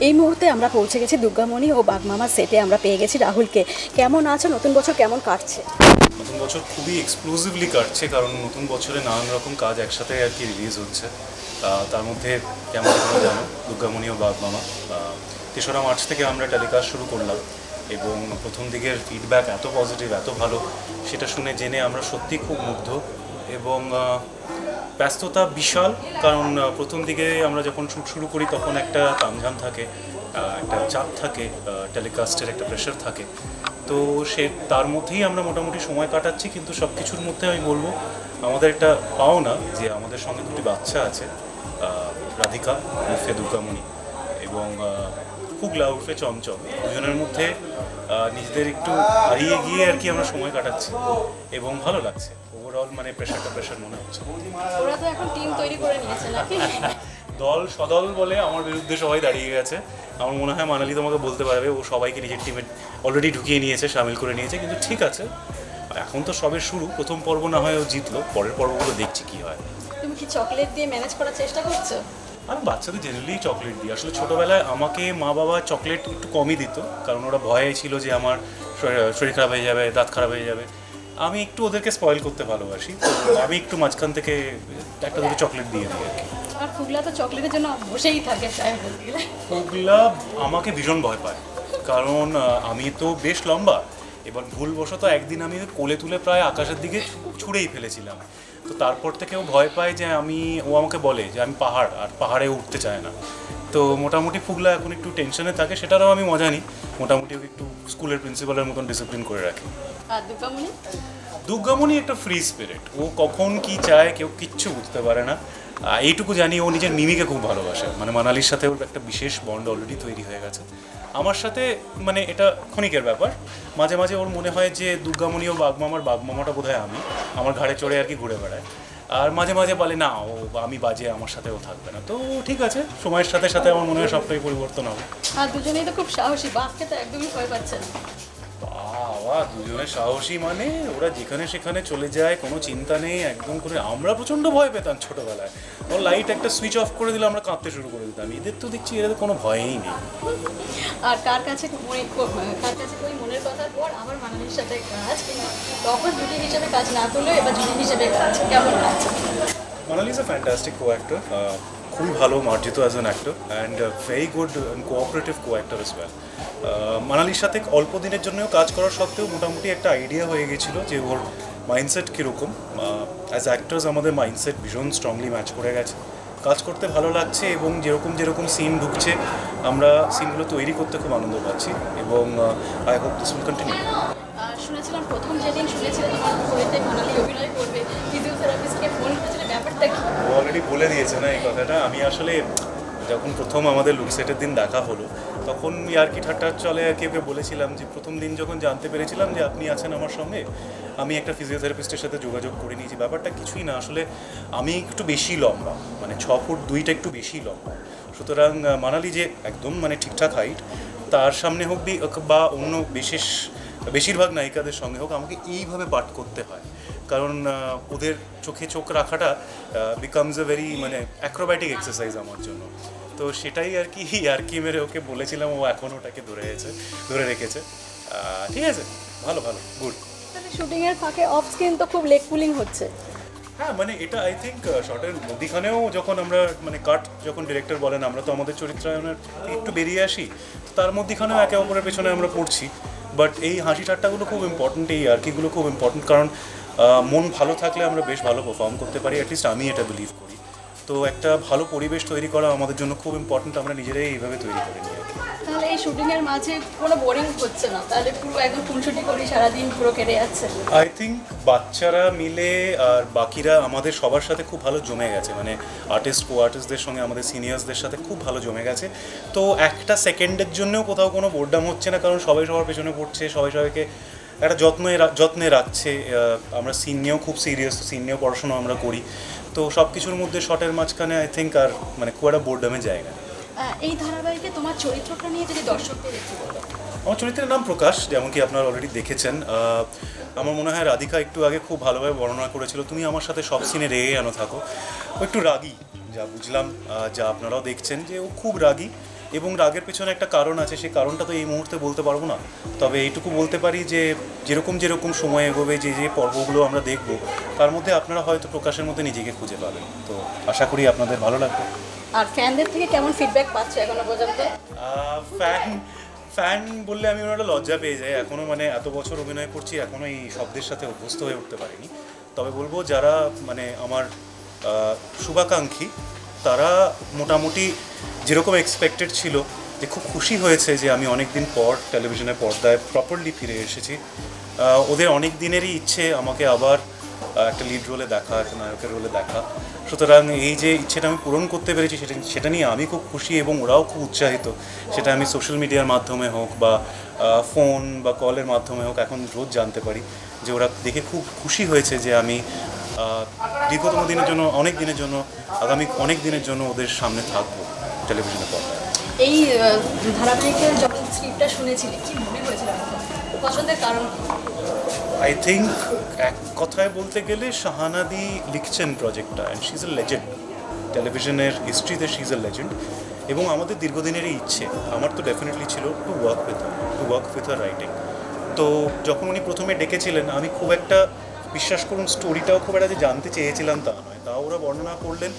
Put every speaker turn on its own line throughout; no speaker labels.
এই মুহূর্তে আমরা পৌঁছে গেছি দুর্গামণি ও বাগমামা সেটে। আমরা পেয়ে গেছি রাহুলকে। কেমন আছে? নতুন বছর কেমন কাটছে?
নতুন বছর খুবই এক্সক্লুসিভলি কাটছে, কারণ নতুন বছরে নানান রকম কাজ একসাথে আর কি রিলিজ হচ্ছে। তার মধ্যে কেমন তোমরা জানো দুর্গামণি ও বাগমামা ৩রা মার্চ থেকে আমরা টেলিকাস্ট শুরু করলাম, এবং প্রথম দিকের ফিডব্যাক এত পজিটিভ, এত ভালো, সেটা শুনে জেনে আমরা সত্যি খুব মুগ্ধ। এবং ব্যস্ততা বিশাল, কারণ প্রথম দিকে আমরা যখন শ্যুট শুরু করি তখন একটা তামঝাম থাকে, একটা চাপ থাকে, টেলিকাস্টের একটা প্রেশার থাকে। তো তার মধ্যেই আমরা মোটামুটি সময় কাটাচ্ছি, কিন্তু সব কিছুর মধ্যে আমি বলবো আমাদের একটা পাওনা যে আমাদের সঙ্গে দুটি বাচ্চা আছে, রাধিকা উর্ফে দুর্গামণি এবং ফুগলা উর্ফে চমচম। দুজনের মধ্যে নিজেদের একটু হারিয়ে গিয়ে আর কি আমরা সময় কাটাচ্ছি এবং ভালো লাগছে। ওভারঅল মানে প্রেশার মনে হচ্ছে।
ওরা তো এখন টিম তৈরি করে নিয়েছে নাকি?
দল সদল বলে আমার বিরুদ্ধে সবাই দাঁড়িয়ে গেছে। আমার মনে হয় মানালি তোমাকে বলতে পারবে, ও সবাইকে নিজের টিমে অলরেডি ঢুকিয়ে নিয়েছে, সামিল করে নিয়েছে। কিন্তু ঠিক আছে, এখন তো সবে শুরু, প্রথম পর্ব না হয় ও জিতলো, পরের পর্বগুলো দেখছি কি হয়।
তুমি কি চকলেট দিয়ে ম্যানেজ করার চেষ্টা করছো?
আমি বাচ্চাদের জেনারেলি চকলেট দিই। আসলে ছোটোবেলায় আমাকে মা বাবা চকলেট একটু কমই দিত, কারণ ওরা ভয়ে ছিল যে আমার শরীর খারাপ হয়ে যাবে, দাঁত খারাপ হয়ে যাবে। আমি একটু ওদেরকে স্পয়েল করতে ভালোবাসি, তো আমি একটু মাঝখান থেকে একটা দুটো চকলেট দিয়ে দিই আর কি।
আর ফুগলা তো চকলেটের জন্য বসেই থাকে প্রায় বলতে গেলে।
ফুগলা আমাকে ভীষণ ভয় পায়, কারণ আমি তো বেশ লম্বা। এবার ভুলবশত একদিন আমি কোলে তুলে প্রায় আকাশের দিকে ছুঁড়েই ফেলেছিলাম। তো তারপর থেকে ও ভয় পায় যে ও আমাকে বলে যে আমি পাহাড়ে উঠতে চায় না। তো মোটামুটি ফুগলা এখন একটু টেনশনে থাকে, সেটারও আমি মজা নিই। মোটামুটি ওকে একটু স্কুলের প্রিন্সিপালের মতন ডিসিপ্লিন করে রাখি।
আর দুর্গামণি?
দুর্গামণি একটা ফ্রি স্পিরিট। ও কখন কি চায় কেউ কিচ্ছু বুঝতে পারে না। এইটুকু জানি ও নিজের মিমিকে খুব ভালোবাসে। মানে মানালির সাথে ওর একটা বিশেষ বন্ড অলরেডি তৈরি হয়ে গেছে। আমার সাথে মানে এটা ক্ষণিকের ব্যাপার। মাঝে মাঝে ওর মনে হয় যে দুর্গামণি ও বাগমামাটা বোধহয় আমার ঘাড়ে চড়ে আর কি ঘুরে বেড়ায়। আর মাঝে মাঝে বলে না, আমি বাজে, আমার সাথে ও থাকবে না। তো ঠিক আছে, সময়ের সাথে সাথে আমার মনে হয় সবটাই পরিবর্তন হবে।
আর দুজনেই তো খুব সাহসী, বাসকে তো একদমই ভয় পাচ্ছে না।
বাবা, দুজনে সাহসী মানে ওরা যেখানে সেখানে চলে যায়, কোনো চিন্তা নেই একদম করে। আমরা প্রচণ্ড ভয় পেতাম ছোটোবেলায়। ওর লাইট একটা সুইচ অফ করে দিলে আমরা কাঁদতে শুরু করে দিতাম। এদের তো দেখছি এদের কোনো ভয়ই নেই।
আর কার কাছে কই মনের কথার পর আমার মানালির সাথে কাজ, তখন জুটি হিসেবে কাজ না করলেও এবার জুটি হিসেবে কাজ কেমন লাগছে?
Manali is a fantastic co-actor, খুবই ভালো মার্জিত as an actor and very good cooperative co-actor as well. মানালির সাথে অল্প দিনের জন্যও কাজ করার সত্ত্বেও মোটামুটি একটা আইডিয়া হয়ে গেছিলো যে ওর মাইন্ডসেট কীরকম। অ্যাজ অ্যাক্টার্স আমাদের মাইন্ডসেট ভীষণ স্ট্রংলি ম্যাচ করে গেছে। কাজ করতে ভালো লাগছে, এবং যেরকম সিন ঢুকছে আমরা সিনগুলো তৈরি করতে খুব আনন্দ পাচ্ছি, এবং I hope this will continue.
শুনেছিলাম প্রথম যেদিন শুনেছিলেন তোমার বইতে মানালি অভিনয় করবে, ফিজিওথেরাপিস্টকে ফোন করেছিল, ব্যাপারটা কি?
ও অলরেডি বলে দিয়েছে না এই কথাটা। আমি আসলে যখন প্রথম আমাদের লুকসেটের দিন দেখা হলো, তখন ইয়ার্কি ঠাট্টা চলে আর কি, ওকে বলেছিলাম যে প্রথম দিন যখন জানতে পেরেছিলাম যে আপনি আছেন আমার সঙ্গে, আমি একটা ফিজিওথেরাপিস্টের সাথে যোগাযোগ করে নিয়েছি। ব্যাপারটা কিছুই না, আসলে আমি একটু বেশি লম্বা, মানে 6 ফুট 2টা একটু বেশি লম্বা। সুতরাং মানালি যে একদম মানে ঠিকঠাক হাইট, তার সামনে হোক বা অন্য বেশিরভাগ নায়িকাদের সঙ্গে হোক, আমাকে এইভাবে পাঠ করতে হয়, কারণ ওদের চোখে চোখ রাখাটা বিকামস এ ভেরি মানে অ্যাক্রোব্যাটিক এক্সারসাইজ আমার জন্য। তো সেটাই আর কি মেরে ওকে বলেছিলাম, ও এখন ওটাকে ধরে রেখেছে। ঠিক আছে, ভালো গুড।
শুটিংয়ের ফাঁকে অফ স্ক্রিন তো খুব লেগ পুলিং হচ্ছে।
হ্যাঁ, মানে এটা আই থিঙ্ক শর্টের মধ্যিখানেও যখন আমরা মানে যখন ডিরেক্টর বলেন, আমরা তো আমাদের চরিত্রায়নের একটু বেরিয়ে আসি, তো তার মধ্যিখানেও একে অপরের পেছনে আমরা পড়ছি। বাট এই হাসি ঠাট্টাগুলো খুব ইম্পর্টেন্ট, এই আর্কিগুলো খুব ইম্পর্টেন্ট, কারণ মন ভালো থাকলে আমরা বেশ ভালো পারফর্ম করতে পারি, অ্যাটলিস্ট আমি এটা বিলিভ করি। তো একটা ভালো পরিবেশ তৈরি করা আমাদের জন্য খুব ইম্পর্টেন্ট, আমরা নিজেরাই এইভাবে তৈরি করে নিই আর কি।
তাহলে এই শুটিংয়ের মাঝে কোনো বোরিং হচ্ছে না? তাহলে পুরো একদম ফুলশুটি করি সারাদিন পুরো কেটে যাচ্ছে।
আই থিঙ্ক বাচ্চারা মিলে আর বাকিরা আমাদের সবার সাথে খুব ভালো জমে গেছে, মানে আর্টিস্টদের সঙ্গে আমাদের সিনিয়র্সদের সাথে খুব ভালো জমে গেছে। তো একটা সেকেন্ডের জন্যও কোথাও কোনো বোরডাম হচ্ছে না, কারণ সবাই সবার পেছনে পড়ছে, সবাইকে একটা যত্নে রাখছে। আমরা সিন নিয়েও খুব সিরিয়াস, সিন নিয়েও পড়াশোনা আমরা করি। তো সব কিছুর মধ্যে শটের মাঝখানে আই থিঙ্ক আর মানে খুব একটা বোরডামের জায়গা।
এই ধারাবাহিকে তোমার চরিত্রটা নিয়ে যদি দর্শকদের একটু বলো।
আমার চরিত্রের নাম প্রকাশ, যেমন কি আপনারা অলরেডি দেখেছেন। আমার মনে হয় রাধিকা একটু আগে খুব ভালোভাবে বর্ণনা করেছিল, তুমি আমার সাথে সব সিনে রেগে যেন থাকো। ও একটু রাগী, যা বুঝলাম, যা আপনারাও দেখছেন যে ও খুব রাগী, এবং রাগের পেছনে একটা কারণ আছে, সেই কারণটা তো এই মুহূর্তে বলতে পারবো না। তবে এইটুকু বলতে পারি যে যেরকম যেরকম সময় এগোবে, যে যে পর্বগুলো আমরা দেখব, তার মধ্যে আপনারা হয়তো প্রকাশের মধ্যে নিজেকে খুঁজে পাবেন। তো আশা করি আপনাদের ভালো লাগবে।
আর ফ্যানদের থেকে কেমন ফিডব্যাক পাচ্ছ এখনো পর্যন্ত?
ফ্যান বললে আমি ওনারা লজ্জা পেয়ে যাই। এখনও মানে এত বছর অভিনয় করছি, এখনও এই শব্দের সাথে অভ্যস্ত হয়ে উঠতে পারিনি। তবে বলবো যারা মানে আমার শুভাকাঙ্ক্ষী, তারা মোটামুটি যেরকম এক্সপেক্টেড ছিল, যে খুব খুশি হয়েছে যে আমি অনেক দিন পর টেলিভিশনের পর্দায় প্রপারলি ফিরে এসেছি। ওদের অনেক দিনেরই ইচ্ছে আমাকে আবার একটা লিড রোলে দেখা, একটা নায়কের রোলে দেখা। সুতরাং এই যে ইচ্ছেটা আমি পূরণ করতে পেরেছি, সেটা নিয়ে আমি খুব খুশি এবং ওরাও খুব উৎসাহিত। সেটা আমি সোশ্যাল মিডিয়ার মাধ্যমে হোক বা ফোন বা কলের মাধ্যমে হোক এখন রোজ জানতে পারি যে ওরা দেখে খুব খুশি হয়েছে যে আমি দীর্ঘতম দিনের জন্য, অনেক দিনের জন্য, আগামী অনেক দিনের জন্য ওদের সামনে থাকবো টেলিভিশনের পর্দায়।
এই ধারাবাহিকের যখন স্ক্রিপ্টটা শুনেছিলি কি মনে হয়েছিল, পছন্দের কারণ?
আই থিঙ্ক এক কথায় বলতে গেলে শাহানাদি লিখছেন প্রজেক্টটা, and she is a legend. টেলিভিশনের হিস্ট্রিতে শি ইজ এ লেজেন্ড। এবং আমাদের দীর্ঘদিনেরই ইচ্ছে, আমার তো ডেফিনেটলি ছিল to work with her writing. তো যখন উনি প্রথমে ডেকেছিলেন, আমি খুব একটা, বিশ্বাস করুন, স্টোরিটাও খুব একটা যে জানতে চেয়েছিলাম তা নয়। তাও ওরা বর্ণনা করলেন।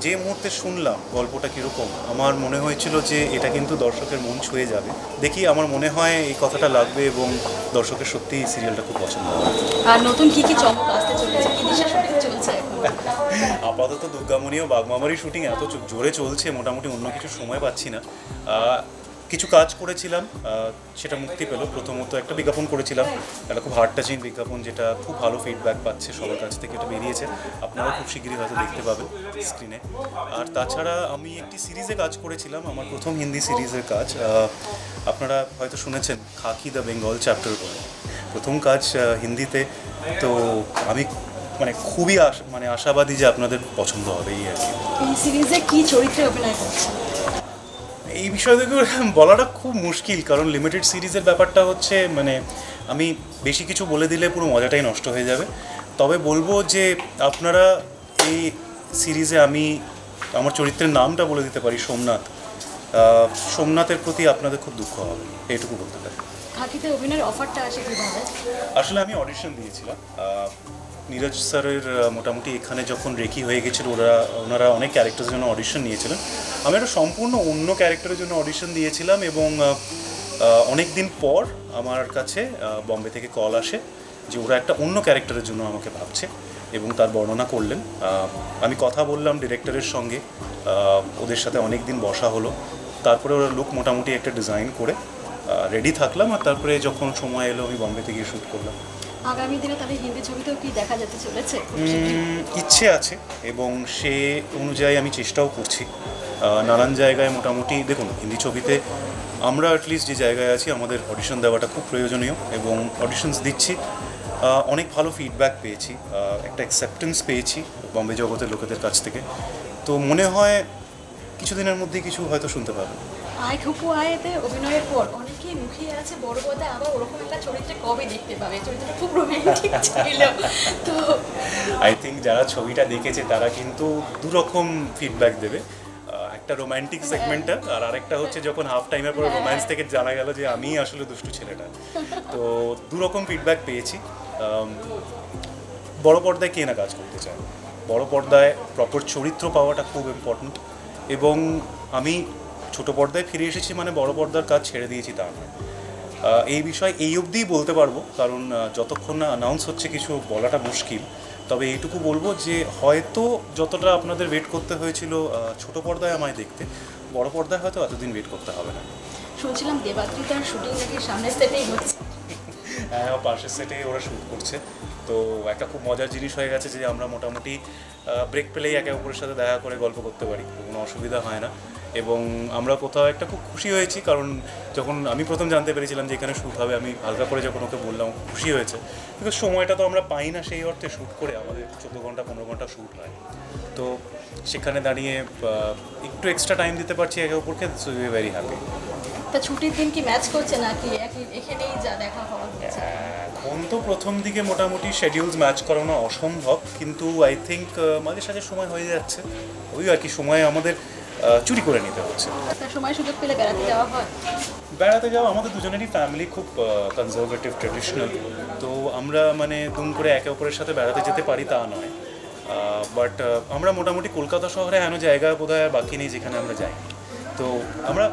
যে মুহূর্তে শুনলাম গল্পটা কীরকম, আমার মনে হয়েছিল যে এটা কিন্তু দর্শকের মন ছুঁয়ে যাবে। দেখি, আমার মনে হয় এই কথাটা লাগবে এবং দর্শকের সত্যি এই সিরিয়ালটা খুব পছন্দ হবে।
আর নতুন কি কি চমক আসতে চলেছে, কি দিশা শুটিং চলছে এখন?
আপাতত দুর্গামণি ও বাগমামারই শুটিং এত জোরে চলছে, মোটামুটি অন্য কিছু সময় পাচ্ছি না। কিছু কাজ করেছিলাম, সেটা মুক্তি পেল। প্রথমত একটা বিজ্ঞাপন করেছিলাম, একটা খুব হার্ট টাচিং বিজ্ঞাপন, যেটা খুব ভালো ফিডব্যাক পাচ্ছে সবার কাছ থেকে। এটা বেরিয়েছে, আপনারাও খুব শীঘ্রই হয়তো দেখতে পাবেন স্ক্রিনে। আর তাছাড়া আমি একটি সিরিজে কাজ করেছিলাম, আমার প্রথম হিন্দি সিরিজের কাজ। আপনারা হয়তো শুনেছেন, খাকি দ্য বেঙ্গল চ্যাপ্টার বলে প্রথম কাজ হিন্দিতে। তো আমি মানে খুবই আশাবাদী যে আপনাদের পছন্দ হবে এই আর কি।
এই সিরিজে কি চরিত্রে অভিনয় করছে?
এই বিষয় থেকে বলাটা খুব মুশকিল, কারণ লিমিটেড সিরিজের ব্যাপারটা হচ্ছে মানে আমি বেশি কিছু বলে দিলে পুরো মজাটাই নষ্ট হয়ে যাবে। তবে বলবো যে আপনারা এই সিরিজে, আমি আমার চরিত্রের নামটা বলে দিতে পারি, সোমনাথ। সোমনাথের প্রতি আপনাদের খুব দুঃখ হবে, এইটুকু বলতে পারি।
খাকিতে অভিনয়ের অফারটা আসে কীভাবে?
আসলে আমি অডিশন দিয়েছিলাম। নীরজ স্যারের মোটামুটি এখানে যখন রেকি হয়ে গেছিল, ওনারা অনেক ক্যারেক্টারের জন্য অডিশন নিয়েছিলেন। আমি একটা সম্পূর্ণ অন্য ক্যারেক্টারের জন্য অডিশন দিয়েছিলাম এবং অনেক দিন পর আমার কাছে বম্বে থেকে কল আসে যে ওরা একটা অন্য ক্যারেক্টারের জন্য আমাকে ভাবছে এবং তার বর্ণনা করলেন। আমি কথা বললাম ডিরেক্টরের সঙ্গে, ওদের সাথে অনেক দিন বসা হলো। তারপরে ওরা লুক মোটামুটি একটা ডিজাইন করে রেডি থাকলাম। আর তারপরে যখন সময় এলো, আমি বম্বেতে গিয়ে শ্যুট করলাম।
আগামী দিনে তাহলে হিন্দি ছবিতেও কি দেখা যেতে চলেছে?
ইচ্ছে আছে এবং সে অনুযায়ী আমি চেষ্টাও করছি। নানান জায়গায় মোটামুটি, দেখুন, হিন্দি ছবিতে আমরা অ্যাটলিস্ট যে জায়গায় আছি, আমাদের অডিশন দেওয়াটা খুব প্রয়োজনীয় এবং অডিশনস দিচ্ছি। অনেক ভালো ফিডব্যাক পেয়েছি, একটা অ্যাকসেপ্টেন্স পেয়েছি বম্বে জগতের লোকেদের কাছ থেকে। তো মনে হয় কিছুদিনের মধ্যেই কিছু হয়তো শুনতে পাবেন।
আয় খুপু আয়েতে অভিনয়ের পর অনেকেই মুখিয়ে আছে বড় পর্দায় আবার ওরকম একটা চরিত্রে কবে দেখতে পাবে? চরিত্রটা খুব রোম্যান্টিক ছিল। তো
আই থিঙ্ক যারা ছবিটা দেখেছে তারা কিন্তু দুরকম ফিডব্যাক দেবে। একটা রোম্যান্টিক সেগমেন্টটা, আর আরেকটা হচ্ছে যখন হাফ টাইমের পরে রোম্যান্স থেকে জানা গেল যে আমি আসলে দুষ্টু ছেলেটা। তো দুরকম ফিডব্যাক পেয়েছি। বড় পর্দায় কে না কাজ করতে চায়? বড় পর্দায় প্রপার চরিত্র পাওয়াটা খুব ইম্পর্ট্যান্ট। এবং আমি ছোট পর্দায় ফিরে এসেছি মানে বড় পর্দার কাজ ছেড়ে দিয়েছি তা নয়। এই বিষয় এই অবধিই বলতে পারবো, কারণ যতক্ষণ না অ্যানাউন্স হচ্ছে কিছু বলাটা মুশকিল। তবে এইটুকু বলবো যে হয়তো যতটা আপনাদের ওয়েট করতে হয়েছিল ছোট পর্দায় আমায় দেখতে, বড় পর্দায় হয়তো এতদিন ওয়েট করতে হবে না।
শুনছিলাম দেবাদ্রিতার শুটিং নাকি সামনের সেটেই হচ্ছে।
হ্যাঁ, পাশের সেটে ওরা শ্যুট করছে। তো একটা খুব মজার জিনিস হয়ে গেছে যে আমরা মোটামুটি ব্রেক পেলেই একে অপরের সাথে দেখা করে গল্প করতে পারি, কোনো অসুবিধা হয় না। এবং আমরা কোথাও একটা খুব খুশি হয়েছি, কারণ যখন আমি প্রথম জানতে পেরেছিলাম যে এখানে শ্যুট হবে, আমি হালকা করে যখন ওকে বললাম, খুশি হয়েছে। কিন্তু সময়টা তো আমরা পাই না সেই অর্থে শ্যুট করে, আমাদের 14 ঘন্টা 15 ঘন্টা শ্যুট হয়। তো সেখানে দাঁড়িয়ে একটু এক্সট্রা টাইম দিতে পারছি একে অপরকে, so we are very happy.
তা ছুটির দিন কি ম্যাচ করছে নাকি এখানেই যা দেখা হওয়া হচ্ছে?
এখন তো প্রথম দিকে মোটামুটি শিডিউলস ম্যাচ করানো অসম্ভব, কিন্তু আই থিঙ্ক মাঝে সাঝে সময় হয়ে যাচ্ছে। ওই আর কি, সময় আমাদের চুরি করে নিতে হচ্ছে।
তার সময় সুযোগ পেলে বেড়াতে যাওয়া হয়?
বেড়াতে যাওয়া আমাদের দুজনেরই ফ্যামিলি খুব কনজারভেটিভ ট্রেডিশনাল, তো আমরা মানে দুম করে একে অপরের সাথে বেড়াতে যেতে পারি তা নয়, বাট আমরা মোটামুটি কলকাতা শহরে এমন জায়গা বোধহয় আর বাকি নেই যেখানে আমরা যাই। তো আমরা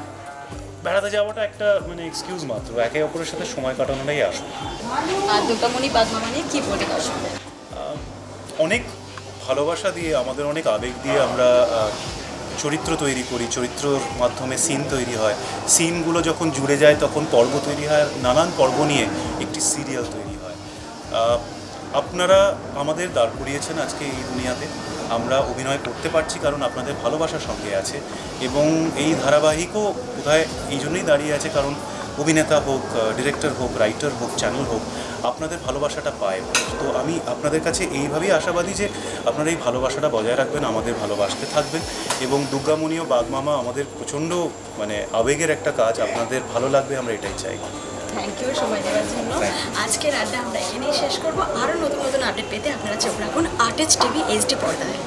বেড়াতে যাওয়াটা একটা মানে এক্সকিউজ মাত্র, একে অপরের সাথে সময় কাটানোটাই আসল।
আর দুর্গামণি বাদমামা নিয়ে কী বলে আসবে?
অনেক ভালোবাসা দিয়ে, আমাদের অনেক আবেগ দিয়ে আমরা চরিত্র তৈরি করি, চরিত্রর মাধ্যমে সিন তৈরি হয়, সিনগুলো যখন জুড়ে যায় তখন পর্ব তৈরি হয়, আর নানান পর্ব নিয়ে একটি সিরিয়াল তৈরি হয়। আপনারা আমাদের দাঁড় করিয়েছেন আজকে এই দুনিয়াতে, আমরা অভিনয় করতে পারছি কারণ আপনাদের ভালোবাসার সঙ্গে আছে, এবং এই ধারাবাহিকও বোধহয় এই জন্যই দাঁড়িয়ে আছে কারণ অভিনেতা হোক, ডিরেক্টর হোক, রাইটার হোক, চ্যানেল হোক, আপনাদের ভালোবাসাটা পায়। তো আমি আপনাদের কাছে এইভাবেই আশাবাদী যে আপনারা এই ভালোবাসাটা বজায় রাখবেন, আমাদের ভালোবাসতে থাকবেন, এবং দুর্গামণি ও বাগমামা আমাদের প্রচণ্ড মানে আবেগের একটা কাজ, আপনাদের ভালো লাগবে আমরা এটাই চাই।
থ্যাংক ইউ সময় দেওয়ার জন্য। আজকের আড্ডা আমরা এখানেই শেষ করবো। আরও নতুন নতুন আপডেট পেতে আপনারা চোখ রাখুন আর্টেজ টিভি HD পর্দায়।